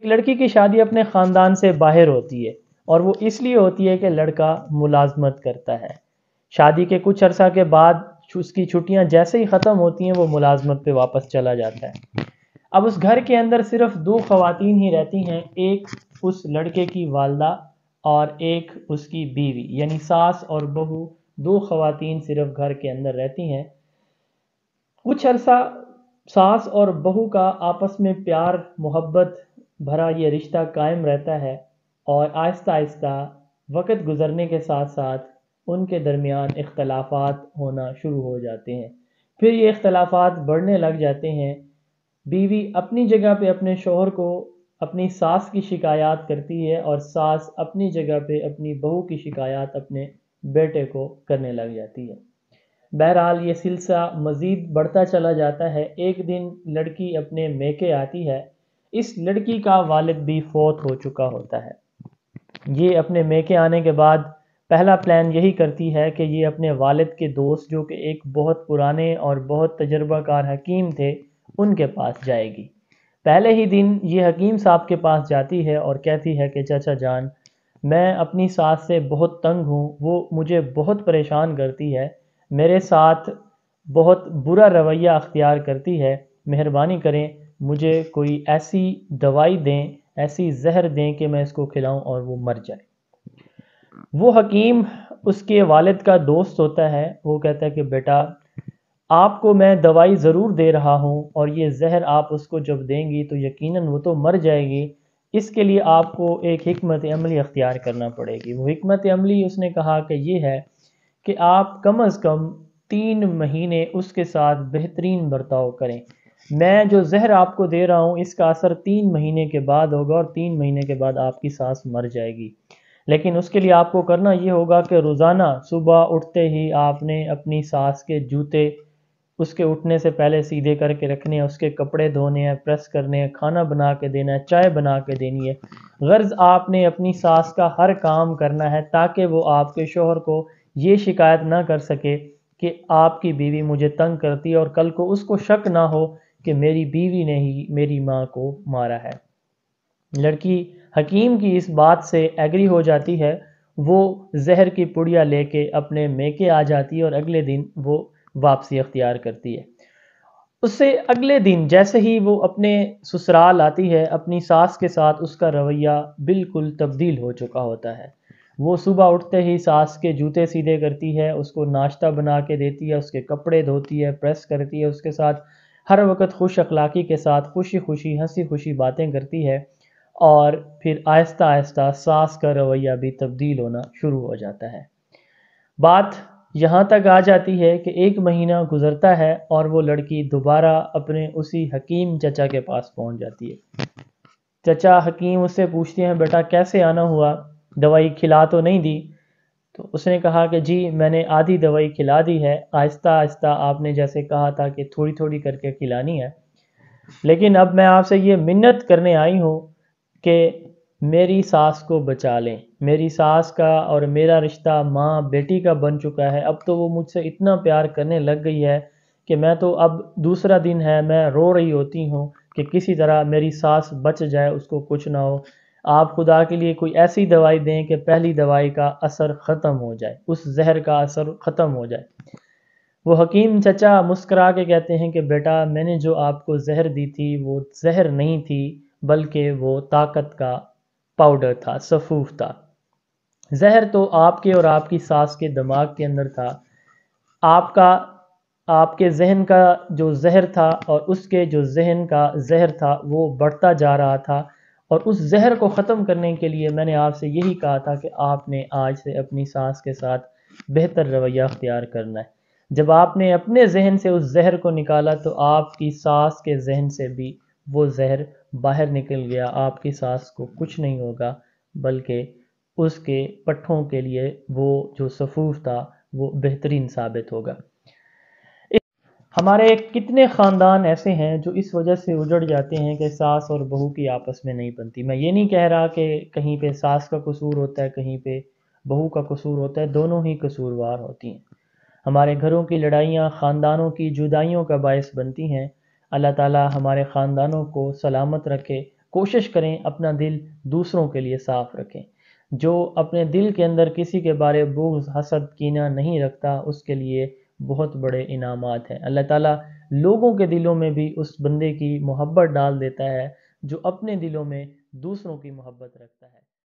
لڑکی کی شادی اپنے خاندان سے باہر ہوتی ہے اور وہ اس لیے ہوتی ہے کہ لڑکا ملازمت کرتا ہے۔ شادی کے کچھ عرصہ کے بعد اس کی چھٹیاں جیسے ہی ختم ہوتی ہیں وہ ملازمت پہ واپس چلا جاتا ہے۔ اب اس گھر کے اندر صرف دو خواتین ہی رہتی ہیں، ایک اس لڑکے کی والدہ اور ایک اس کی بیوی، یعنی ساس اور بہو، دو خواتین صرف گھر کے اندر رہتی ہیں۔ کچھ عرصہ ساس اور بہو کا آپس میں پیار محبت بھرا یہ رشتہ قائم رہتا ہے، اور آہستہ آہستہ وقت گزرنے کے ساتھ ساتھ ان کے درمیان اختلافات ہونا شروع ہو جاتے ہیں۔ پھر یہ اختلافات بڑھنے لگ جاتے ہیں۔ بیوی اپنی جگہ پہ اپنے شوہر کو اپنی ساس کی شکایات کرتی ہے، اور ساس اپنی جگہ پہ اپنی بہو کی شکایات اپنے بیٹے کو کرنے لگ جاتی ہے۔ بہرحال یہ سلسلہ مزید بڑھتا چلا جاتا ہے۔ ایک دن لڑکی اپنے میکے آتی ہے۔ اس لڑکی کا والد بھی فوت ہو چکا ہوتا ہے۔ یہ اپنے میکے آنے کے بعد پہلا پلان یہی کرتی ہے کہ یہ اپنے والد کے دوست، جو کہ ایک بہت پرانے اور بہت تجربہ کار حکیم تھے، ان کے پاس جائے گی۔ پہلے ہی دن یہ حکیم صاحب کے پاس جاتی ہے اور کہتی ہے کہ چچا جان، میں اپنی ساس سے بہت تنگ ہوں، وہ مجھے بہت پریشان کرتی ہے، میرے ساتھ بہت برا رویہ اختیار کرتی ہے، مہربانی کریں مجھے کوئی ایسی دوائی دیں، ایسی زہر دیں کہ میں اس کو کھلاؤں اور وہ مر جائے۔ وہ حکیم اس کے والد کا دوست ہوتا ہے، وہ کہتا ہے کہ بیٹا آپ کو میں دوائی ضرور دے رہا ہوں، اور یہ زہر آپ اس کو جب دیں گی تو یقیناً وہ تو مر جائے گی، اس کے لیے آپ کو ایک حکمت عملی اختیار کرنا پڑے گی۔ وہ حکمت عملی اس نے کہا کہ یہ ہے کہ آپ کم از کم 3 مہینے اس کے ساتھ بہترین برتاؤ کریں۔ میں جو زہر آپ کو دے رہا ہوں اس کا اثر 3 مہینے کے بعد ہوگا، اور 3 مہینے کے بعد آپ کی ساس مر جائے گی۔ لیکن اس کے لیے آپ کو کرنا یہ ہوگا کہ روزانہ صبح اٹھتے ہی آپ نے اپنی ساس کے جوتے اس کے اٹھنے سے پہلے سیدھے کر کے رکھنے ہیں، اس کے کپڑے دھونے ہیں، پریس کرنے ہیں، کھانا بنا کے دینا ہے، چائے بنا کے دینی ہے۔ غرض آپ نے اپنی ساس کا ہر کام کرنا ہے تاکہ وہ آپ کے شوہر کو یہ شکایت نہ کر سکے کہ آپ کی بیوی مجھے تنگ کرتی ہے، اور کل کو اس کو شک نہ ہو کہ میری بیوی نے ہی میری ماں کو مارا ہے۔ لڑکی حکیم کی اس بات سے ایگری ہو جاتی ہے، وہ زہر کی پڑیا لے کے اپنے میکے آ جاتی ہے، اور اگلے دن وہ واپسی اختیار کرتی ہے۔ اس سے اگلے دن جیسے ہی وہ اپنے سسرال آتی ہے، اپنی ساس کے ساتھ اس کا رویہ بالکل تبدیل ہو چکا ہوتا ہے۔ وہ صبح اٹھتے ہی ساس کے جوتے سیدھے کرتی ہے، اس کو ناشتہ بنا کے دیتی ہے، اس کے کپڑے دھوتی ہے، پریس کرتی ہے، اس کے ساتھ ہر وقت خوش اخلاقی کے ساتھ خوشی خوشی ہنسی خوشی باتیں کرتی ہے، اور پھر آہستہ آہستہ ساس کا رویہ بھی تبدیل ہونا شروع ہو جاتا ہے۔ بات یہاں تک آ جاتی ہے کہ 1 مہینہ گزرتا ہے اور وہ لڑکی دوبارہ اپنے اسی حکیم چچا کے پاس پہنچ جاتی ہے۔ چچا حکیم اس سے پوچھتے ہیں بیٹا کیسے آنا ہوا، دوائی کھلا تو نہیں دی؟ تو اس نے کہا کہ جی میں نے آدھی دوائی کھلا دی ہے، آہستہ آہستہ آپ نے جیسے کہا تھا کہ تھوڑی تھوڑی کر کے کھلانی ہے، لیکن اب میں آپ سے یہ منت کرنے آئی ہوں کہ میری ساس کو بچا لیں۔ میری ساس کا اور میرا رشتہ ماں بیٹی کا بن چکا ہے، اب تو وہ مجھ سے اتنا پیار کرنے لگ گئی ہے کہ میں تو اب دوسرا دن ہے میں رو رہی ہوتی ہوں کہ کسی طرح میری ساس بچ جائے، اس کو کچھ نہ ہو۔ آپ خدا کے لیے کوئی ایسی دوائی دیں کہ پہلی دوائی کا اثر ختم ہو جائے، اس زہر کا اثر ختم ہو جائے۔ وہ حکیم چچا مسکرا کے کہتے ہیں کہ بیٹا میں نے جو آپ کو زہر دی تھی وہ زہر نہیں تھی، بلکہ وہ طاقت کا پاؤڈر تھا، سفوف تھا۔ زہر تو آپ کے اور آپ کی ساس کے دماغ کے اندر تھا۔ آپ کے ذہن کا جو زہر تھا اور اس کے جو ذہن کا زہر تھا وہ بڑھتا جا رہا تھا، اور اس زہر کو ختم کرنے کے لیے میں نے آپ سے یہی کہا تھا کہ آپ نے آج سے اپنی ساس کے ساتھ بہتر رویہ اختیار کرنا ہے۔ جب آپ نے اپنے ذہن سے اس زہر کو نکالا تو آپ کی ساس کے ذہن سے بھی وہ زہر باہر نکل گیا، آپ کی ساس کو کچھ نہیں ہوگا، بلکہ اس کے پٹھوں کے لیے وہ جو سفوف تھا وہ بہترین ثابت ہوگا۔ ہمارے کتنے خاندان ایسے ہیں جو اس وجہ سے اجڑ جاتے ہیں کہ ساس اور بہو کی آپس میں نہیں بنتی۔ میں یہ نہیں کہہ رہا کہ کہیں پہ ساس کا قصور ہوتا ہے، کہیں پہ بہو کا قصور ہوتا ہے، دونوں ہی قصوروار ہوتی ہیں۔ ہمارے گھروں کی لڑائیاں خاندانوں کی جدائیوں کا باعث بنتی ہیں۔ اللہ تعالی ہمارے خاندانوں کو سلامت رکھے، کوشش کریں اپنا دل دوسروں کے لیے صاف رکھیں۔ جو اپنے دل کے اندر کسی کے بارے بغض، حسد، کینہ نہیں رکھتا، اس کے لیے بہت بڑے انعامات ہیں۔ اللہ تعالیٰ لوگوں کے دلوں میں بھی اس بندے کی محبت ڈال دیتا ہے جو اپنے دلوں میں دوسروں کی محبت رکھتا ہے۔